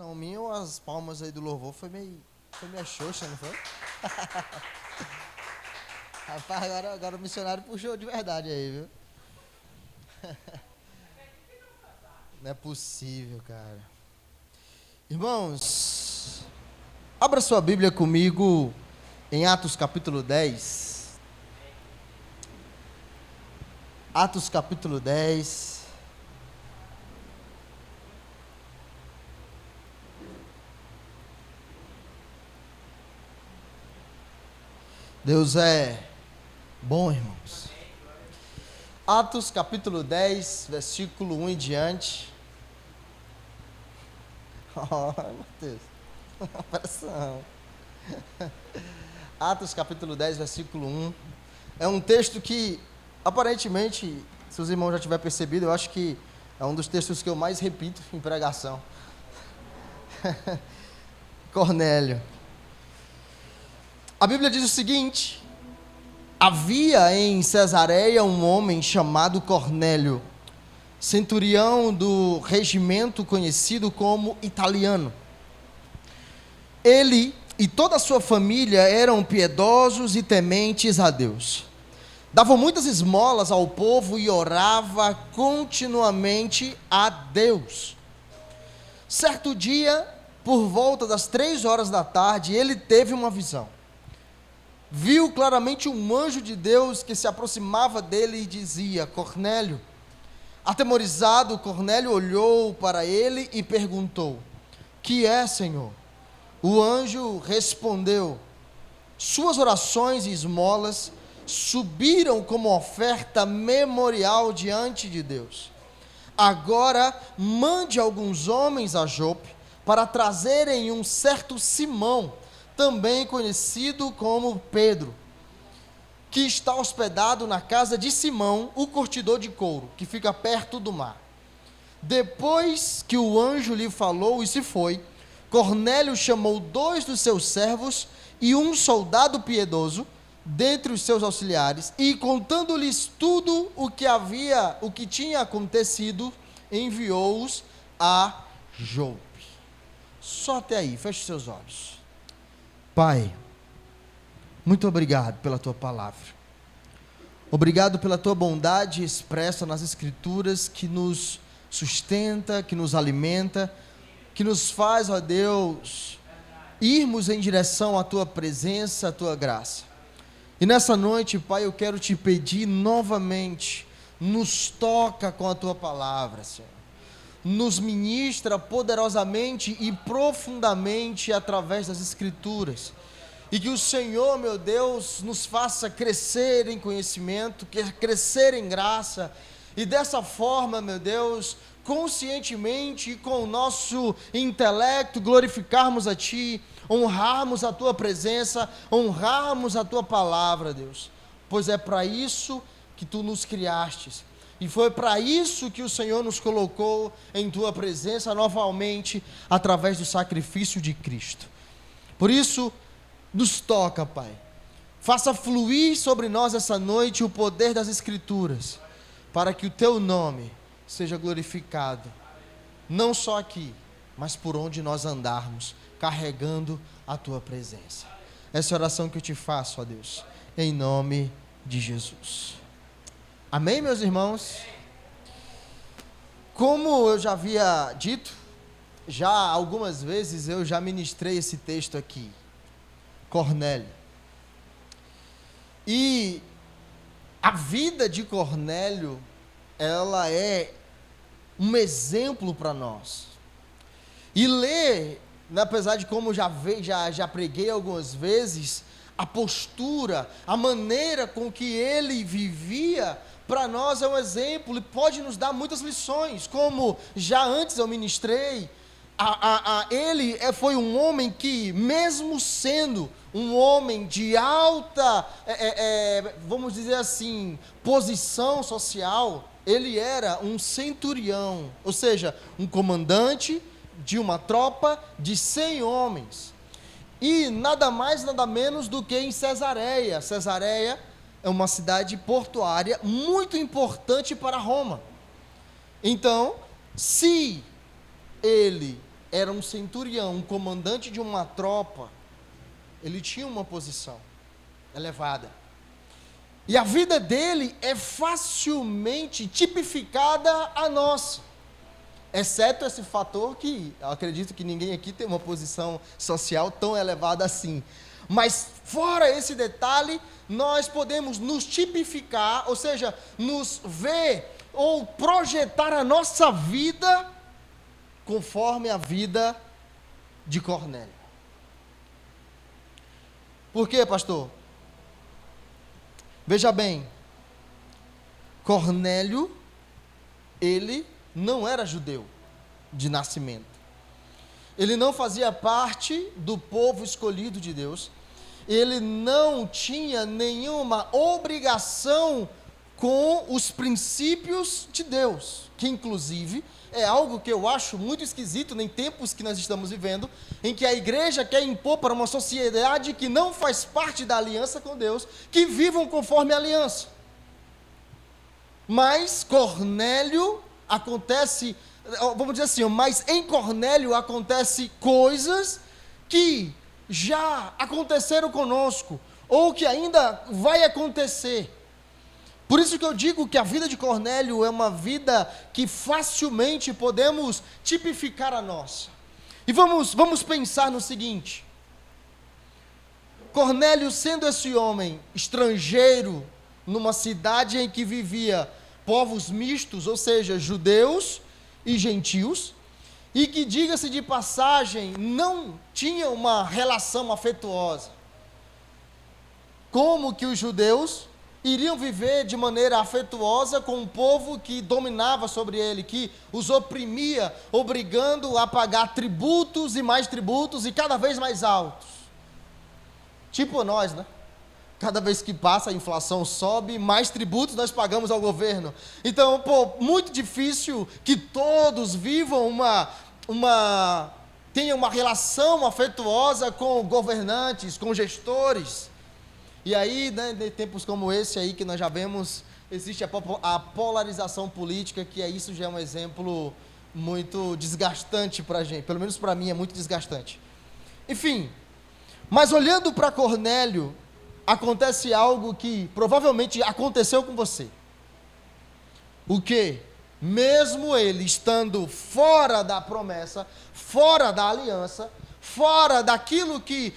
São minha ou as palmas aí do louvor foi meio xoxa, não foi? Rapaz, agora o missionário puxou de verdade aí, viu? Não é possível, cara. Irmãos, abra sua Bíblia comigo em Atos capítulo 10. Atos capítulo 10. Deus é bom, irmãos. Atos capítulo 10, versículo 1 em diante. Oh, Mateus, presta não. Atos capítulo 10, versículo 1. É um texto que, aparentemente, se os irmãos já tiverem percebido, eu acho que é um dos textos que eu mais repito em pregação. Cornélio. A Bíblia diz o seguinte: havia em Cesareia um homem chamado Cornélio, centurião do regimento conhecido como italiano. Ele e toda a sua família eram piedosos e tementes a Deus. Davam muitas esmolas ao povo e orava continuamente a Deus. Certo dia, por volta das 3 horas da tarde, ele teve uma visão. Viu claramente um anjo de Deus que se aproximava dele e dizia: Cornélio. Atemorizado, Cornélio olhou para ele e perguntou: que é, Senhor? O anjo respondeu: suas orações e esmolas subiram como oferta memorial diante de Deus. Agora mande alguns homens a Jope para trazerem um certo Simão, também conhecido como Pedro, que está hospedado na casa de Simão, o curtidor de couro, que fica perto do mar. Depois que o anjo lhe falou e se foi, Cornélio chamou 2 dos seus servos e um soldado piedoso dentre os seus auxiliares, e contando-lhes tudo o que tinha acontecido, enviou-os a Jope. Só até aí, feche seus olhos. Pai, muito obrigado pela tua palavra. Obrigado pela tua bondade expressa nas Escrituras, que nos sustenta, que nos alimenta, que nos faz, ó Deus, irmos em direção à tua presença, à tua graça. E nessa noite, Pai, eu quero te pedir novamente, nos toca com a tua palavra, Senhor. Nos ministra poderosamente e profundamente através das Escrituras. E que o Senhor, meu Deus, nos faça crescer em conhecimento, crescer em graça. E dessa forma, meu Deus, conscientemente e com o nosso intelecto, glorificarmos a Ti, honrarmos a Tua presença, honrarmos a Tua palavra, Deus. Pois é para isso que Tu nos criastes. E foi para isso que o Senhor nos colocou em Tua presença novamente, através do sacrifício de Cristo. Por isso, nos toca, Pai. Faça fluir sobre nós essa noite o poder das Escrituras, para que o Teu nome seja glorificado, não só aqui, mas por onde nós andarmos, carregando a Tua presença. Essa é a oração que eu te faço, ó Deus, em nome de Jesus. Amém, meus irmãos? Como eu já havia dito, já algumas vezes eu já ministrei esse texto aqui, Cornélio. E a vida de Cornélio, ela é um exemplo para nós. E ler, apesar de como já preguei algumas vezes, a postura, a maneira com que ele vivia, para nós é um exemplo e pode nos dar muitas lições. Como já antes eu ministrei, ele foi um homem que, mesmo sendo um homem de alta, vamos dizer assim, posição social, ele era um centurião, ou seja, um comandante de uma tropa de 100 homens. E nada mais, nada menos do que em Cesareia. Cesareia é uma cidade portuária muito importante para Roma. Então, se ele era um centurião, um comandante de uma tropa, ele tinha uma posição elevada. E a vida dele é facilmente tipificada a nossa, exceto esse fator que eu acredito que ninguém aqui tem uma posição social tão elevada assim. Mas fora esse detalhe, nós podemos nos tipificar, ou seja, nos ver ou projetar a nossa vida conforme a vida de Cornélio. Por quê, pastor? Veja bem, Cornélio, ele não era judeu de nascimento. Ele não fazia parte do povo escolhido de Deus. Ele não tinha nenhuma obrigação com os princípios de Deus, que inclusive é algo que eu acho muito esquisito em tempos que nós estamos vivendo, em que a igreja quer impor para uma sociedade que não faz parte da aliança com Deus, que vivam conforme a aliança. Mas Cornélio acontece, vamos dizer assim, mas em Cornélio acontece coisas que já aconteceram conosco, ou que ainda vai acontecer. Por isso que eu digo que a vida de Cornélio é uma vida que facilmente podemos tipificar a nossa. E vamos pensar no seguinte: Cornélio, sendo esse homem estrangeiro numa cidade em que vivia povos mistos, ou seja, judeus e gentios, e que, diga-se de passagem, não tinha uma relação afetuosa. Como que os judeus iriam viver de maneira afetuosa com um povo que dominava sobre ele, que os oprimia, obrigando a pagar tributos e cada vez mais altos? Tipo nós, né? Cada vez que passa a inflação sobe, mais tributos nós pagamos ao governo. Então, muito difícil que todos vivam tenham uma relação afetuosa com governantes, com gestores. E aí, né, em tempos como esse aí que nós já vemos, existe a polarização política, que isso já é um exemplo muito desgastante para a gente, pelo menos para mim é muito desgastante. Enfim, mas olhando para Cornélio, acontece algo que provavelmente aconteceu com você. O quê? Mesmo ele estando fora da promessa, fora da aliança, fora daquilo que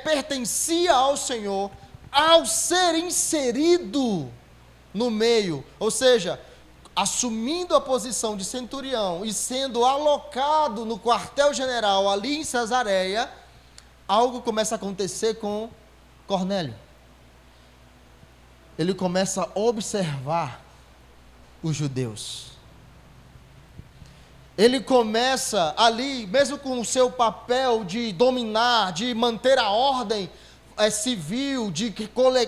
pertencia ao Senhor, ao ser inserido no meio, ou seja, assumindo a posição de centurião e sendo alocado no quartel-general ali em Cesareia, algo começa a acontecer com Cornélio. Ele começa a observar os judeus. Ele começa ali, mesmo com o seu papel de dominar, de manter a ordem civil, de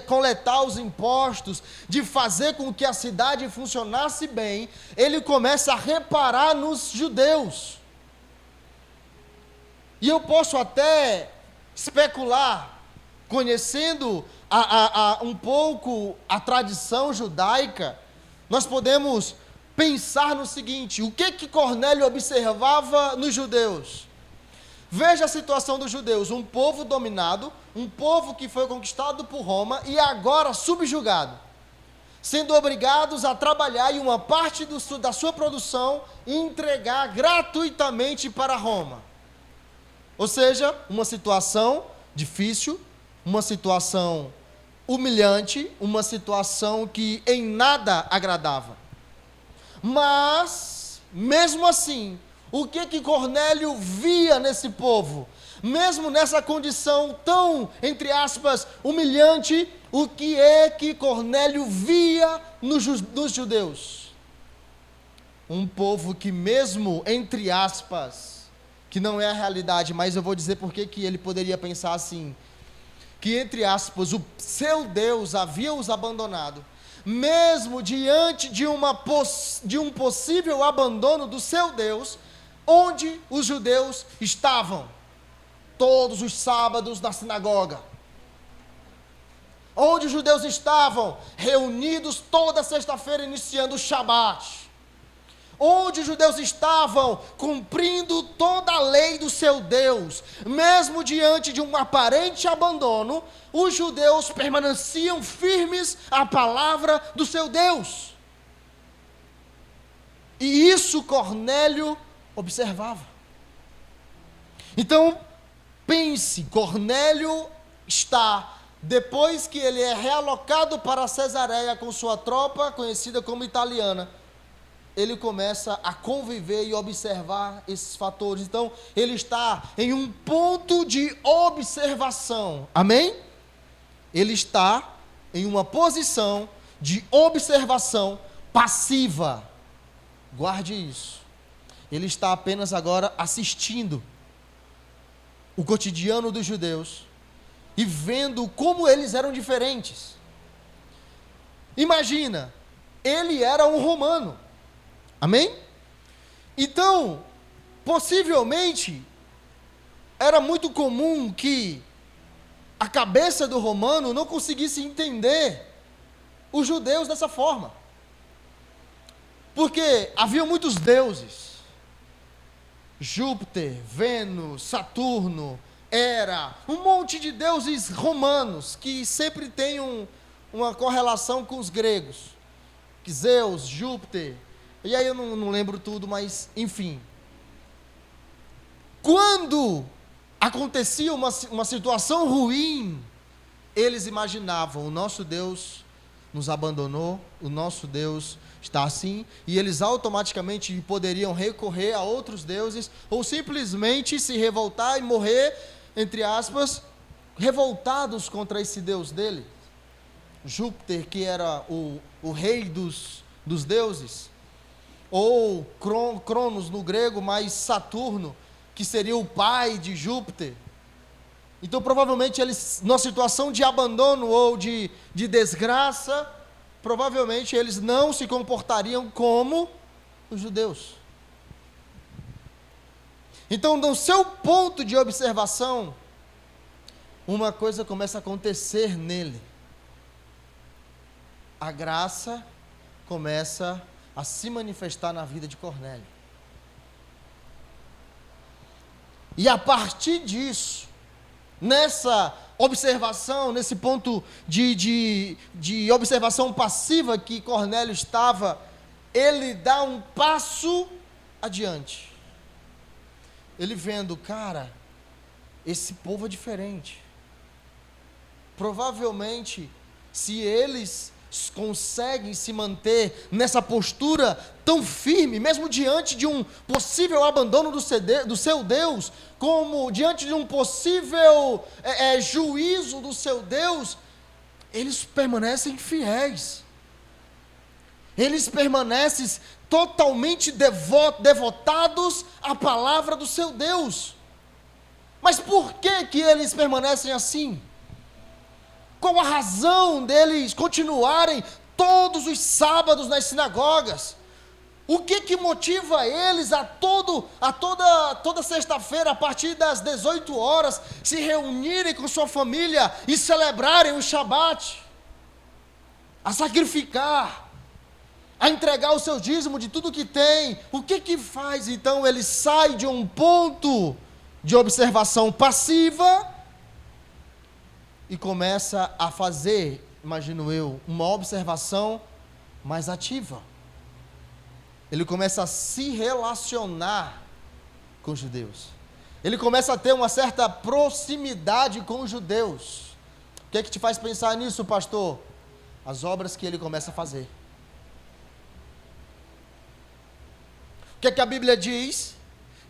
coletar os impostos, de fazer com que a cidade funcionasse bem, ele começa a reparar nos judeus. E eu posso até especular, conhecendo um pouco a tradição judaica, nós podemos pensar no seguinte: o que Cornélio observava nos judeus? Veja a situação dos judeus, um povo dominado, um povo que foi conquistado por Roma e agora subjugado, sendo obrigados a trabalhar em uma parte da sua produção e entregar gratuitamente para Roma. Ou seja, uma situação difícil, uma situação humilhante, uma situação que em nada agradava. Mas, mesmo assim, o que Cornélio via nesse povo? Mesmo nessa condição tão, entre aspas, humilhante, o que é que Cornélio via nos judeus? Um povo que mesmo, entre aspas, que não é a realidade, mas eu vou dizer por que ele poderia pensar assim, que, entre aspas, o seu Deus havia os abandonado, mesmo diante de um possível abandono do seu Deus, onde os judeus estavam todos os sábados na sinagoga, onde os judeus estavam reunidos toda sexta-feira iniciando o Shabat, onde os judeus estavam cumprindo toda a lei do seu Deus, mesmo diante de um aparente abandono, os judeus permaneciam firmes à palavra do seu Deus. E isso Cornélio observava. Então, pense, Cornélio está, depois que ele é realocado para Cesareia com sua tropa, conhecida como italiana, ele começa a conviver e observar esses fatores. Então, ele está em um ponto de observação. Amém? Ele está em uma posição de observação passiva. Guarde isso. Ele está apenas agora assistindo o cotidiano dos judeus e vendo como eles eram diferentes. Imagina, ele era um romano. Amém? Então, possivelmente, era muito comum que a cabeça do romano não conseguisse entender os judeus dessa forma. Porque havia muitos deuses. Júpiter, Vênus, Saturno, Hera, um monte de deuses romanos que sempre têm uma correlação com os gregos. Zeus, Júpiter, e aí eu não lembro tudo, mas enfim. Quando acontecia uma situação ruim, eles imaginavam, o nosso Deus nos abandonou, o nosso Deus está assim, e eles automaticamente poderiam recorrer a outros deuses, ou simplesmente se revoltar e morrer, entre aspas, revoltados contra esse Deus dele. Júpiter, que era o rei dos deuses, ou Cronos no grego, mas Saturno, que seria o pai de Júpiter. Então, provavelmente, eles, numa situação de abandono ou de desgraça, provavelmente eles não se comportariam como os judeus. Então, no seu ponto de observação, uma coisa começa a acontecer nele. A graça começa a se manifestar na vida de Cornélio. E a partir disso, nessa observação, nesse ponto de observação passiva que Cornélio estava, ele dá um passo adiante. Ele vendo, cara, esse povo é diferente. Provavelmente, se eles conseguem se manter nessa postura tão firme, mesmo diante de um possível abandono do seu Deus, como diante de um possível juízo do seu Deus, eles permanecem fiéis, eles permanecem totalmente devotados à palavra do seu Deus. Mas por que eles permanecem assim? Qual a razão deles continuarem todos os sábados nas sinagogas? O que motiva eles a toda sexta-feira, a partir das 18 horas, se reunirem com sua família e celebrarem o Shabat? A sacrificar, a entregar o seu dízimo de tudo que tem. O que faz então ele sai de um ponto de observação passiva e começa a fazer, imagino eu, uma observação mais ativa? Ele começa a se relacionar com os judeus. Ele começa a ter uma certa proximidade com os judeus. O que é que te faz pensar nisso, pastor? As obras que ele começa a fazer. O que é que a Bíblia diz?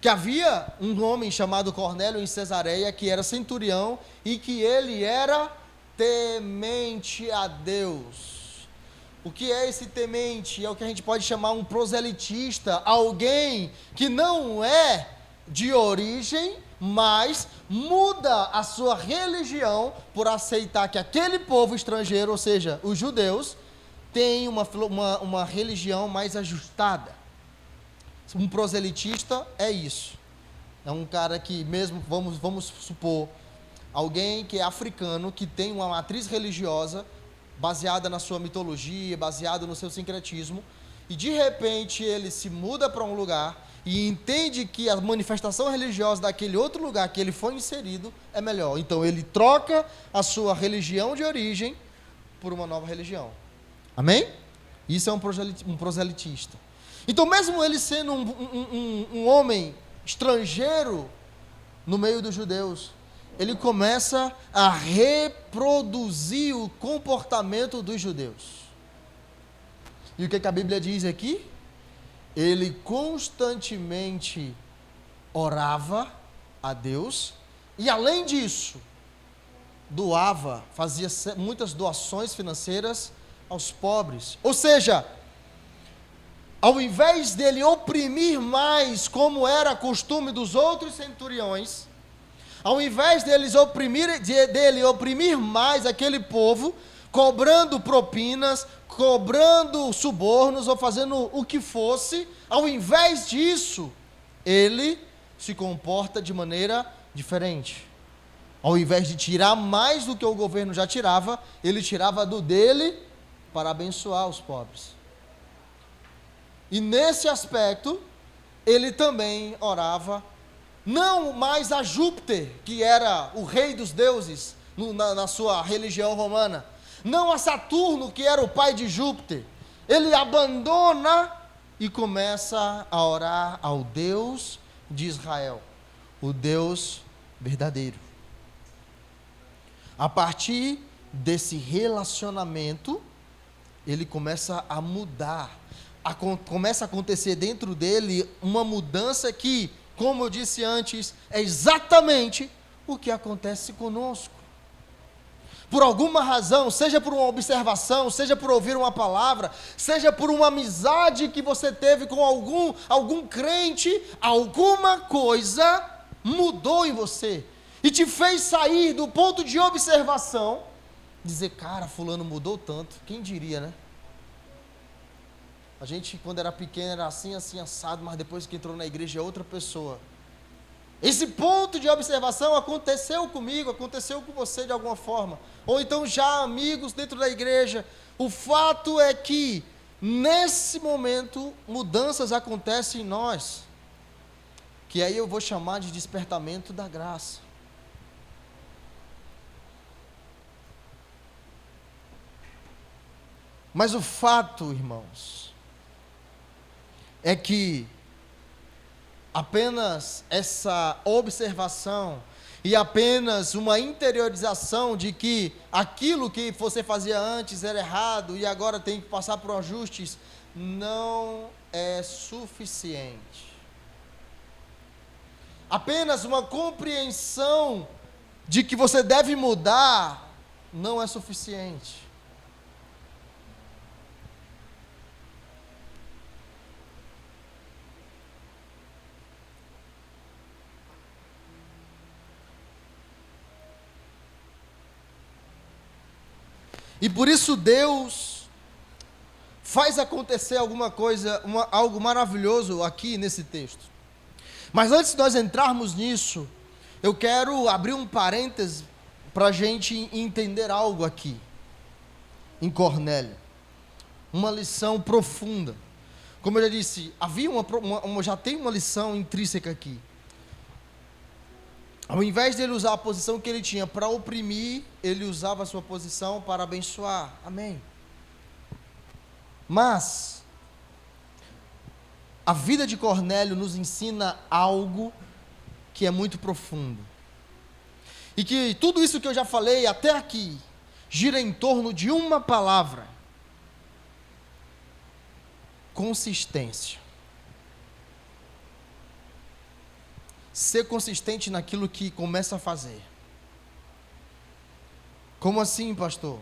Que havia um homem chamado Cornélio em Cesareia, que era centurião, e que ele era temente a Deus. O que é esse temente? É o que a gente pode chamar um proselitista, alguém que não é de origem, mas muda a sua religião por aceitar que aquele povo estrangeiro, ou seja, os judeus, tem uma religião mais ajustada. Um proselitista é isso. É um cara que mesmo, vamos supor, alguém que é africano, que tem uma matriz religiosa baseada na sua mitologia, baseada no seu sincretismo, e de repente ele se muda para um lugar e entende que a manifestação religiosa daquele outro lugar que ele foi inserido é melhor. Então ele troca a sua religião de origem por uma nova religião. Amém? Isso é um proselitista. Então, mesmo ele sendo um homem estrangeiro no meio dos judeus, ele começa a reproduzir o comportamento dos judeus. E o que a Bíblia diz aqui? Ele constantemente orava a Deus e, além disso, doava, fazia muitas doações financeiras aos pobres. Ou seja, ao invés dele oprimir mais, como era costume dos outros centuriões, ao invés dele oprimir mais aquele povo, cobrando propinas, cobrando subornos ou fazendo o que fosse, ao invés disso, ele se comporta de maneira diferente. Ao invés de tirar mais do que o governo já tirava, ele tirava do dele para abençoar os pobres. E nesse aspecto, ele também orava, não mais a Júpiter, que era o rei dos deuses na sua religião romana, não a Saturno, que era o pai de Júpiter. Ele abandona e começa a orar ao Deus de Israel, o Deus verdadeiro. A partir desse relacionamento, ele começa a mudar, começa a acontecer dentro dele uma mudança que, como eu disse antes, é exatamente o que acontece conosco. Por alguma razão, seja por uma observação, seja por ouvir uma palavra, seja por uma amizade que você teve com algum crente, alguma coisa mudou em você e te fez sair do ponto de observação, dizer, cara, fulano mudou tanto, quem diria, né? A gente, quando era pequeno, era assim, assado, mas depois que entrou na igreja é outra pessoa. Esse ponto de observação aconteceu comigo, aconteceu com você de alguma forma. Ou então já amigos dentro da igreja. O fato é que, nesse momento, mudanças acontecem em nós. Que aí eu vou chamar de despertamento da graça. Mas o fato, irmãos, é que apenas essa observação e apenas uma interiorização de que aquilo que você fazia antes era errado e agora tem que passar por ajustes, não é suficiente. Apenas uma compreensão de que você deve mudar não é suficiente. E por isso Deus faz acontecer alguma coisa, algo maravilhoso aqui nesse texto. Mas antes de nós entrarmos nisso, eu quero abrir um parêntese para a gente entender algo aqui, em Cornélio. Uma lição profunda. Como eu já disse, já tem uma lição intrínseca aqui. Ao invés de ele usar a posição que ele tinha para oprimir, ele usava a sua posição para abençoar. Amém. Mas a vida de Cornélio nos ensina algo que é muito profundo. E que tudo isso que eu já falei até aqui gira em torno de uma palavra: consistência. Ser consistente naquilo que começa a fazer. Como assim, pastor?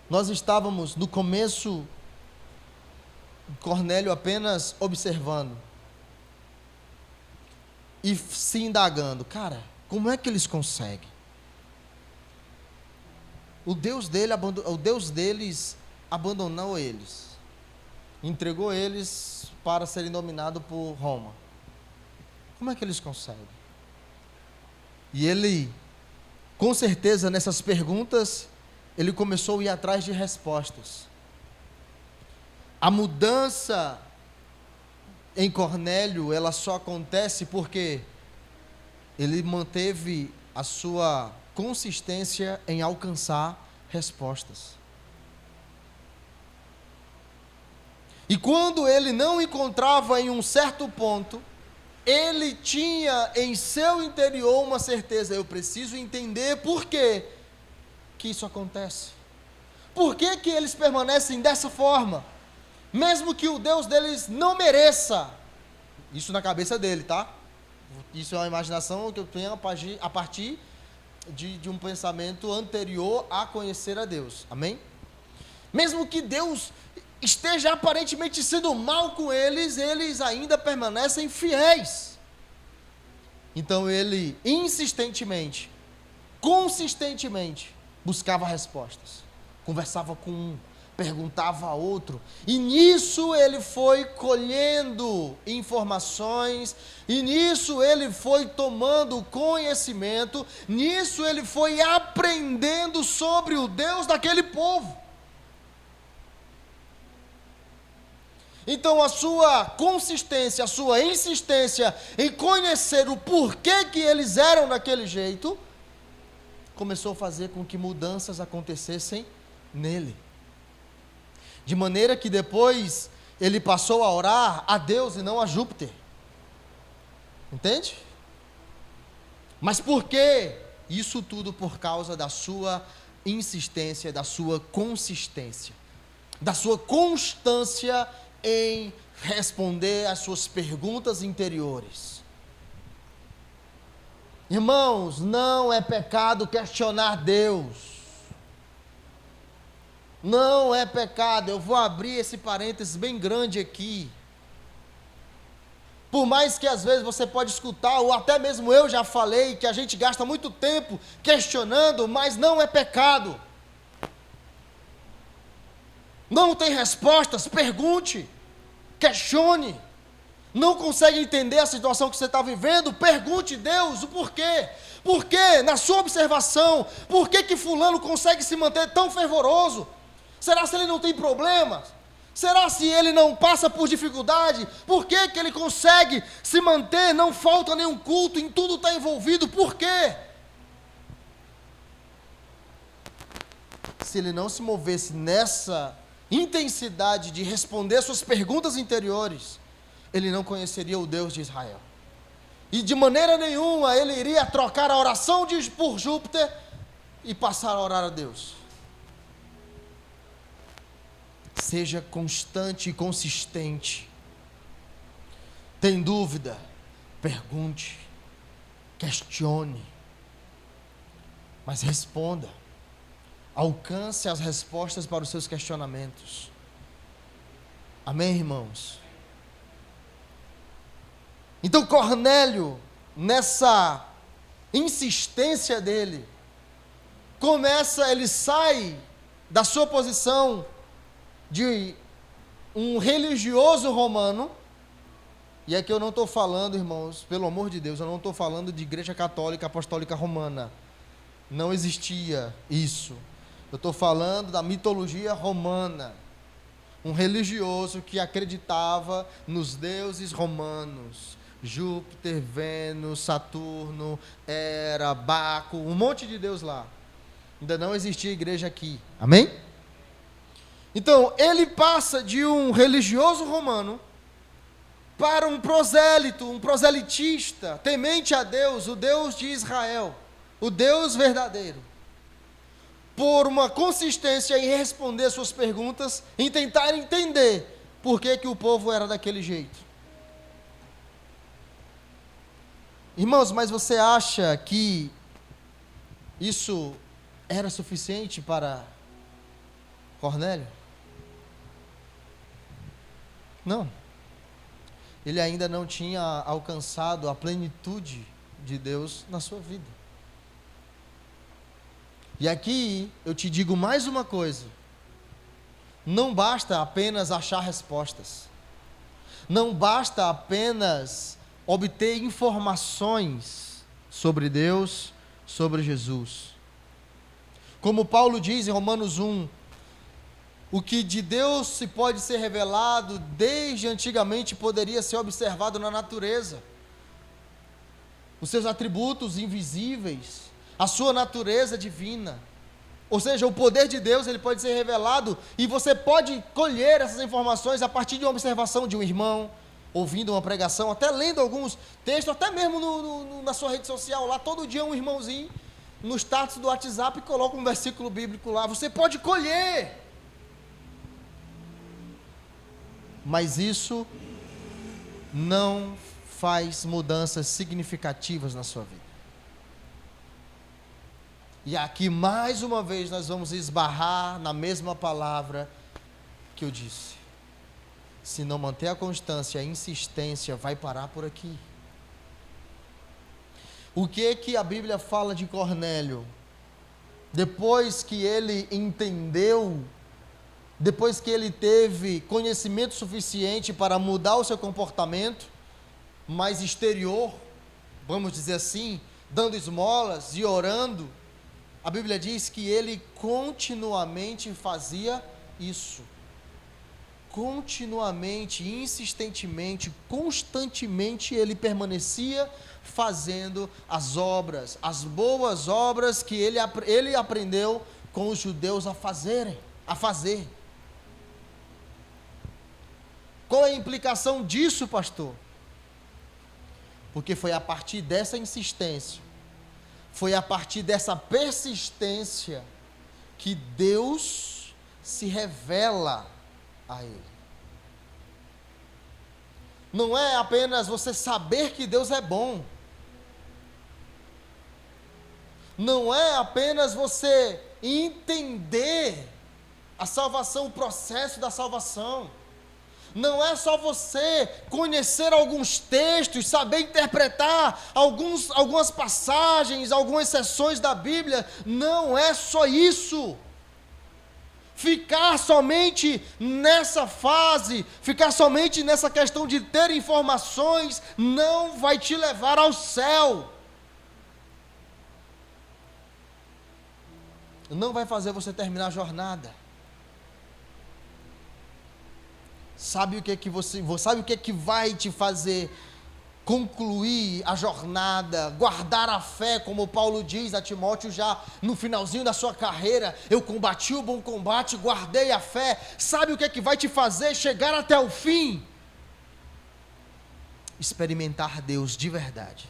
Nós estávamos no começo, Cornélio apenas observando e se indagando. Cara, como é que eles conseguem? O Deus deles abandonou eles, entregou eles para serem dominados por Roma. Como é que eles conseguem? E ele, com certeza, nessas perguntas, ele começou a ir atrás de respostas. A mudança em Cornélio, ela só acontece porque ele manteve a sua consistência em alcançar respostas. E quando ele não encontrava em um certo ponto, ele tinha em seu interior uma certeza: eu preciso entender por que isso acontece. Por que eles permanecem dessa forma? Mesmo que o Deus deles não mereça. Isso na cabeça dele, tá? Isso é uma imaginação que eu tenho a partir de um pensamento anterior a conhecer a Deus. Amém? Mesmo que Deus esteja aparentemente sendo mal com eles, eles ainda permanecem fiéis. Então ele insistentemente, consistentemente, buscava respostas. Conversava com um, perguntava a outro, e nisso ele foi colhendo informações, e nisso ele foi tomando conhecimento, nisso ele foi aprendendo sobre o Deus daquele povo. Então a sua consistência, a sua insistência em conhecer o porquê que eles eram daquele jeito, começou a fazer com que mudanças acontecessem nele. De maneira que depois ele passou a orar a Deus e não a Júpiter. Entende? Mas por quê? Isso tudo por causa da sua insistência, da sua consistência, da sua constância em responder às suas perguntas interiores. Irmãos, não é pecado questionar Deus. Não é pecado. Eu vou abrir esse parênteses bem grande aqui. Por mais que às vezes você pode escutar, ou até mesmo eu já falei, que a gente gasta muito tempo questionando, mas não é pecado. Não tem respostas? Pergunte, questione. Não consegue entender a situação que você está vivendo? Pergunte a Deus o porquê. Por quê? Na sua observação, por que fulano consegue se manter tão fervoroso? Será se ele não tem problemas? Será se ele não passa por dificuldade? Por que ele consegue se manter? Não falta nenhum culto, em tudo está envolvido. Por quê? Se ele não se movesse nessa intensidade de responder suas perguntas interiores, ele não conheceria o Deus de Israel. E de maneira nenhuma ele iria trocar a oração por Júpiter e passar a orar a Deus. Seja constante e consistente. Tem dúvida? Pergunte, questione, mas responda. Alcance as respostas para os seus questionamentos. Amém, irmãos? Então Cornélio, nessa insistência dele, ele sai da sua posição de um religioso romano, e aqui eu não estou falando, irmãos, pelo amor de Deus, eu não estou falando de igreja católica apostólica romana, não existia isso, eu estou falando da mitologia romana, um religioso que acreditava nos deuses romanos, Júpiter, Vênus, Saturno, Hera, Baco, um monte de deus lá, ainda não existia igreja aqui, amém? Então, ele passa de um religioso romano para um prosélito, um proselitista, temente a Deus, o Deus de Israel, o Deus verdadeiro, por uma consistência em responder suas perguntas, em tentar entender por que o povo era daquele jeito. Irmãos, mas você acha que isso era suficiente para Cornélio? Não. Ele ainda não tinha alcançado a plenitude de Deus na sua vida. E aqui eu te digo mais uma coisa. Não basta apenas achar respostas. Não basta apenas obter informações sobre Deus, sobre Jesus. Como Paulo diz em Romanos 1, O que de Deus se pode ser revelado desde antigamente poderia ser observado na natureza. Os seus atributos invisíveis, a sua natureza divina. Ou seja, o poder de Deus, ele pode ser revelado e você pode colher essas informações a partir de uma observação de um irmão, ouvindo uma pregação, até lendo alguns textos, até mesmo na sua rede social, lá todo dia um irmãozinho, no status do WhatsApp, coloca um versículo bíblico lá, você pode colher. Mas isso não faz mudanças significativas na sua vida. E aqui, mais uma vez, nós vamos esbarrar na mesma palavra que eu disse. Se não manter a constância, a insistência, vai parar por aqui. O que a Bíblia fala de Cornélio? Depois que ele entendeu, depois que ele teve conhecimento suficiente para mudar o seu comportamento mais exterior, vamos dizer assim, dando esmolas e orando, a Bíblia diz que ele continuamente fazia isso. Continuamente, insistentemente, constantemente ele permanecia fazendo as obras, as boas obras que ele aprendeu com os judeus a fazer. Qual é a implicação disso, pastor? Porque foi a partir dessa insistência, foi a partir dessa persistência que Deus se revela a ele. Não é apenas você saber que Deus é bom. Não é apenas você entender a salvação, o processo da salvação. Não é só você conhecer alguns textos, saber interpretar algumas passagens, algumas seções da Bíblia. Não é só isso. Ficar somente nessa fase, ficar somente nessa questão de ter informações, não vai te levar ao céu. Não vai fazer você terminar a jornada. Sabe o que vai te fazer concluir a jornada, guardar a fé, como Paulo diz a Timóteo já no finalzinho da sua carreira: eu combati o bom combate, guardei a fé. Sabe o que vai te fazer chegar até o fim? Experimentar Deus de verdade.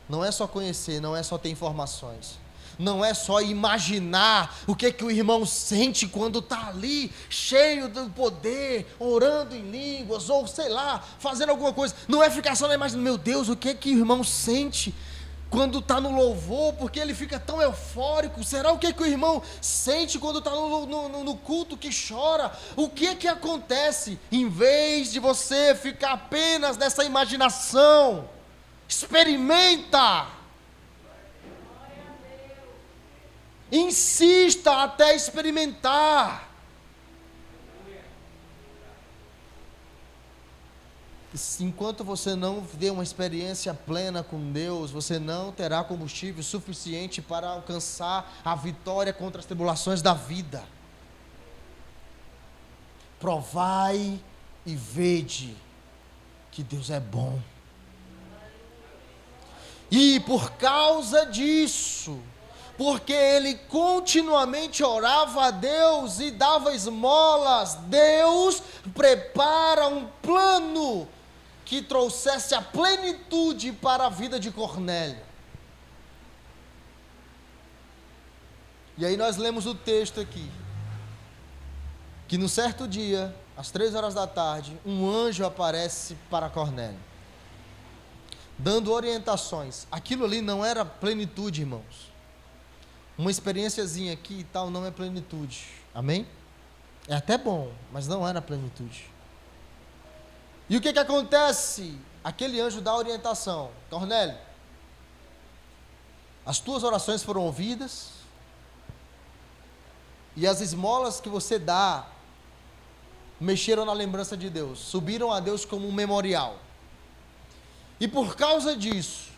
Não é só conhecer, não é só ter informações. Não é só imaginar o que o irmão sente quando está ali, cheio do poder, orando em línguas, ou sei lá, fazendo alguma coisa. Não é ficar só na imagem, meu Deus, o que o irmão sente quando está no louvor, porque ele fica tão eufórico. Será o que o irmão sente quando está no culto, que chora? O que acontece? Em vez de você ficar apenas nessa imaginação, experimenta. Insista até experimentar. Enquanto você não ter uma experiência plena com Deus, você não terá combustível suficiente para alcançar a vitória contra as tribulações da vida. Provai e vede que Deus é bom. E por causa disso, porque ele continuamente orava a Deus e dava esmolas, Deus prepara um plano que trouxesse a plenitude para a vida de Cornélio. E aí nós lemos o texto aqui, que no certo dia, às 3 horas da tarde, um anjo aparece para Cornélio, dando orientações. Aquilo ali não era plenitude, irmãos. Uma experiênciazinha aqui e tal não é plenitude. Amém? É até bom, mas não é na plenitude. E o que acontece? Aquele anjo dá orientação: Cornélio, as tuas orações foram ouvidas, e as esmolas que você dá mexeram na lembrança de Deus, subiram a Deus como um memorial. E por causa disso,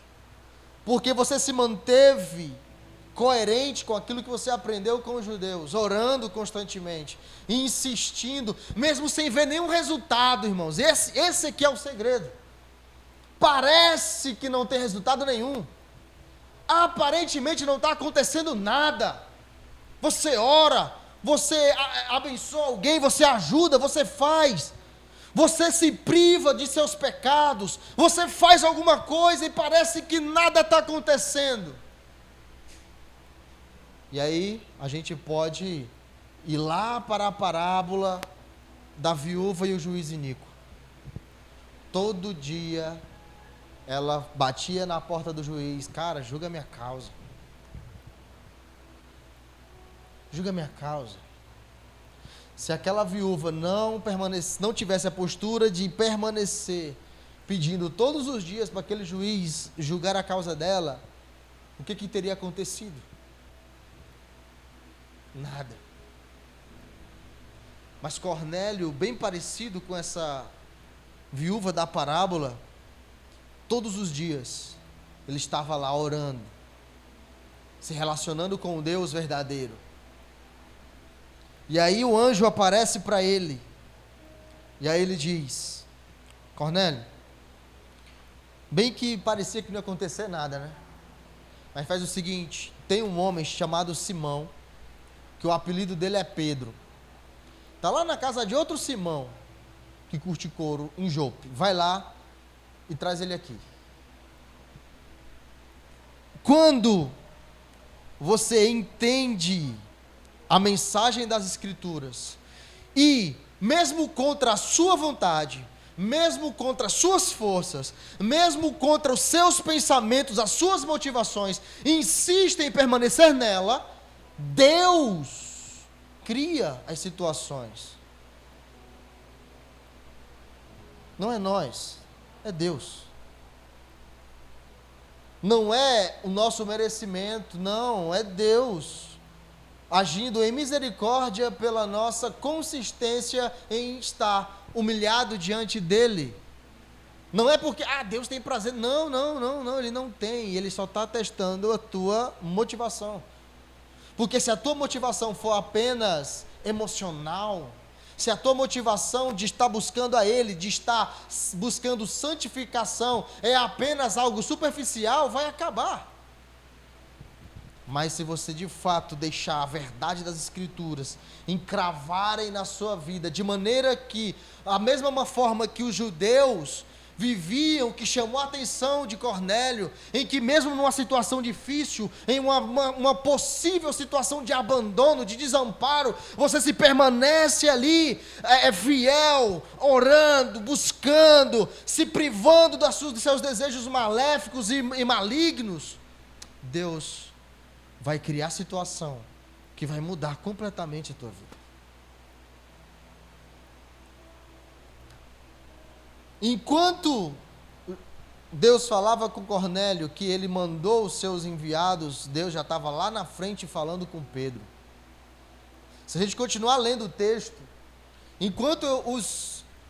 porque você se manteve coerente com aquilo que você aprendeu com os judeus, orando constantemente, insistindo, mesmo sem ver nenhum resultado, irmãos. Esse aqui é o segredo. Parece que não tem resultado nenhum. Aparentemente não está acontecendo nada. Você ora, você abençoa alguém, você ajuda, você faz. Você se priva de seus pecados, você faz alguma coisa e parece que nada está acontecendo. E aí a gente pode ir lá para a parábola da viúva e o juiz iníquo. Todo dia ela batia na porta do juiz: cara, julga minha causa. Julga minha causa. Se aquela viúva não tivesse a postura de permanecer pedindo todos os dias para aquele juiz julgar a causa dela, o que teria acontecido? Nada. Mas Cornélio, bem parecido com essa viúva da parábola, todos os dias ele estava lá orando, se relacionando com o Deus verdadeiro. E aí o anjo aparece para ele, e aí ele diz: Cornélio, bem que parecia que não ia acontecer nada, né? Mas faz o seguinte: tem um homem chamado Simão, que o apelido dele é Pedro, está lá na casa de outro Simão, que curte couro em Jope. Vai lá e traz ele aqui. Quando você entende a mensagem das Escrituras, e mesmo contra a sua vontade, mesmo contra as suas forças, mesmo contra os seus pensamentos, as suas motivações, insiste em permanecer nela, Deus cria as situações. Não é nós, é Deus. Não é o nosso merecimento, não, é Deus agindo em misericórdia pela nossa consistência em estar humilhado diante dele. Não é porque, Deus tem prazer. Não, ele não tem. Ele só está testando a tua motivação. Porque se a tua motivação for apenas emocional, se a tua motivação de estar buscando a Ele, de estar buscando santificação, é apenas algo superficial, vai acabar. Mas se você de fato deixar a verdade das Escrituras encravarem na sua vida, de maneira que, a mesma forma que os judeus viviam, que chamou a atenção de Cornélio, em que mesmo numa situação difícil, em uma possível situação de abandono, de desamparo, você se permanece ali, fiel, orando, buscando, se privando dos seus desejos maléficos e malignos, Deus vai criar situação que vai mudar completamente a tua vida. Enquanto Deus falava com Cornélio que ele mandou os seus enviados, Deus já estava lá na frente falando com Pedro. Se a gente continuar lendo o texto, enquanto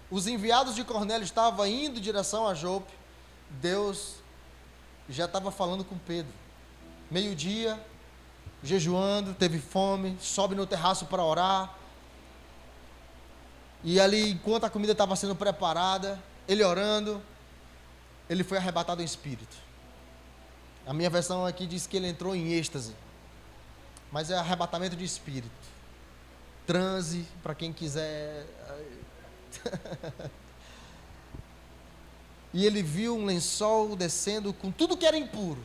os enviados de Cornélio estavam indo em direção a Jope, Deus já estava falando com Pedro. Meio-dia, jejuando, teve fome, sobe no terraço para orar. E ali, enquanto a comida estava sendo preparada, ele orando, ele foi arrebatado em espírito. A minha versão aqui diz que ele entrou em êxtase, mas é arrebatamento de espírito. Transe, para quem quiser. E ele viu um lençol descendo com tudo que era impuro.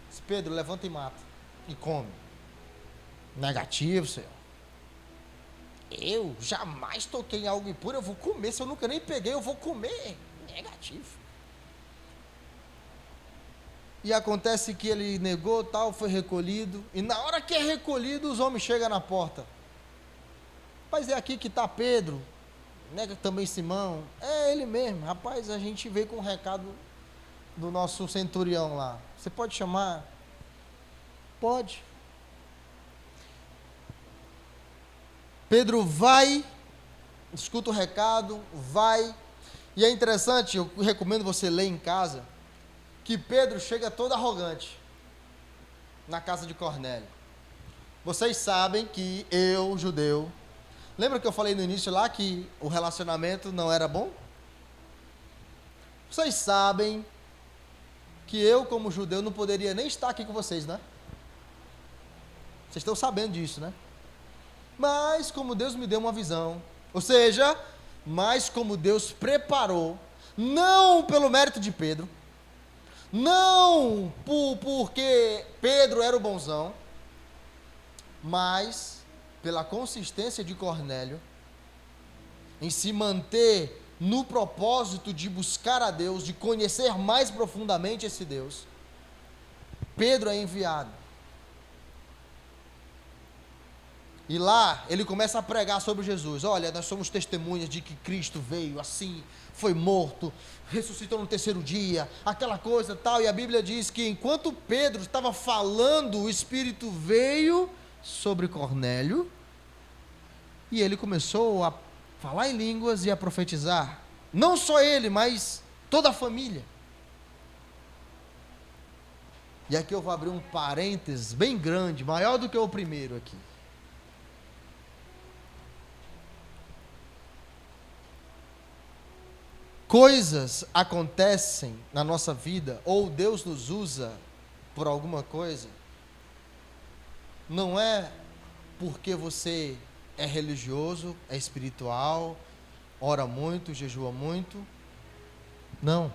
Disse: Pedro, levanta e mata, e come. Negativo, Senhor. Eu jamais toquei em algo impuro, eu vou comer. Se eu nunca nem peguei, eu vou comer. Negativo. E acontece que ele negou, tal, foi recolhido. E na hora que é recolhido, os homens chegam na porta. Rapaz, é aqui que está Pedro. Nega também Simão. É ele mesmo. Rapaz, a gente veio com um recado do nosso centurião lá. Você pode chamar? Pode. Pedro vai, escuta o recado, vai. E é interessante, eu recomendo você ler em casa, que Pedro chega todo arrogante. na casa de Cornélio. Vocês sabem que eu, judeu, lembra que eu falei no início lá que o relacionamento não era bom? Vocês sabem que eu, como judeu, não poderia nem estar aqui com vocês, né? Vocês estão sabendo disso, né? Mas como Deus me deu uma visão, ou seja, mas como Deus preparou, não pelo mérito de Pedro, não porque Pedro era o bonzão, mas pela consistência de Cornélio em se manter no propósito de buscar a Deus, de conhecer mais profundamente esse Deus, Pedro é enviado. E lá ele começa a pregar sobre Jesus. Olha, nós somos testemunhas de que Cristo veio assim, foi morto, ressuscitou no terceiro dia, aquela coisa tal. E a Bíblia diz que enquanto Pedro estava falando, o Espírito veio sobre Cornélio e ele começou a falar em línguas e a profetizar. Não só ele, mas toda a família. E aqui eu vou abrir um parênteses bem grande, maior do que o primeiro aqui. Coisas acontecem na nossa vida, ou Deus nos usa por alguma coisa, não é porque você é religioso, é espiritual, ora muito, jejua muito. Não.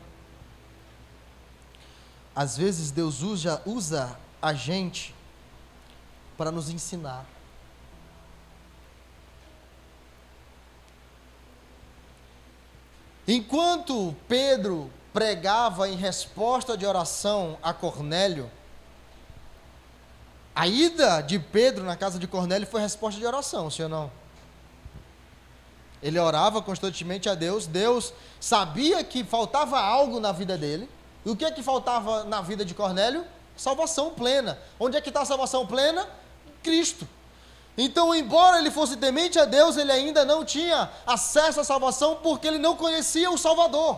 Às vezes Deus usa a gente para nos ensinar. Enquanto Pedro pregava em resposta de oração a Cornélio, a ida de Pedro na casa de Cornélio foi resposta de oração, sim ou não? Ele orava constantemente a Deus, Deus sabia que faltava algo na vida dele. E o que é que faltava na vida de Cornélio? Salvação plena. Onde é que está a salvação plena? Cristo. Então, embora ele fosse temente a Deus, ele ainda não tinha acesso à salvação porque ele não conhecia o Salvador.